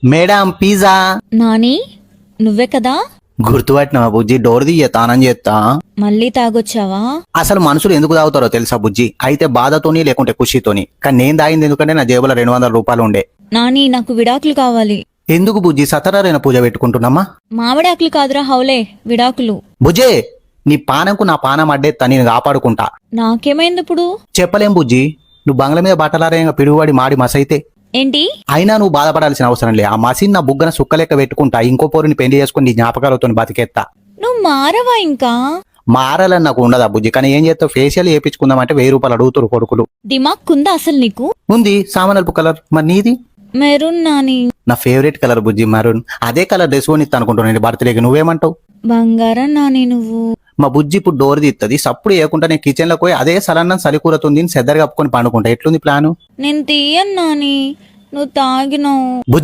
Madam pizza. Nani నువ్వే కదా? గుర్తుపట్టినా బుజ్జి? Door దియ్య తానం చేస్తా. మళ్ళీ తాగొచ్చావా? అసలు మనుషులు ఎందుకు తాగుతారో తెలుసా బుజ్జి? అయితే బాధతోని లేకుంటే ఖుషితోని. కానీ నేను తాగింది ఎందుకంటే నా జేబులో 200 రూపాయలు ఉండే. నాని నాకు విడాకులు కావాలి. ఎందుకు బుజ్జి? సత్యనారాయణ పూజ పెట్టుకుంటున్నామా? మామిడాకులు కాదురా హౌలే, విడాకులు. బుజ్జే, నీ పానంకు నా పానం అడ్డేత్తా, నేను కాపాడుకుంటా. నాకేమైంది ఇప్పుడు? చెప్పలేం బుజ్జి, నువ్వు బంగ్ల మీద బట్టలారేయంగా పిడుగుబడి మాడి మసైతే. ఏంటి? అయినా నువ్వు బాధపడాల్సిన అవసరం లే. ఆ మసిన్ నా బుగ్గన సుక్కలెక్క పెట్టుకుంటా, ఇంకో పోరుని పెళ్లి చేసుకుని నీ జ్ఞాపకాలతో బతికేత్తా. నువ్వు మారవా ఇంకా? మారాలని నాకు ఉండదా బుజ్జి? కానీ ఏం చేస్తావు, ఫేషియల్ వేయించుకుందామంటే 1000 రూపాయలు అడుగుతురు కొడుకులు. దిమాగ్ కుందా అసలు నీకు? ఉంది సామనల్పు కలర్. మరి నీది? మెరూన్ నాని. నా ఫేవరెట్ కలర్ బుజ్జి, మరూన్. అదే కలర్ డ్రెస్ కొనిస్తా అనుకుంటున్నాను నేను బర్త్డేకి. నువ్వేమంటావు? బంగారం నాని నువ్వు. మా బుజ్జి ఇప్పుడు డోర్ తీస్తుంది. సప్పుడు వేయకుండా నేను కిచెన్ లోకి పోయి అదే సలన్నం సలికూరతుంది సెద్దరు కప్పుకొని పండుకుంటా. ఎట్లుంది ప్లాను? నేను తీయను నాని, నువ్వు తాగినావు. బుజ్జి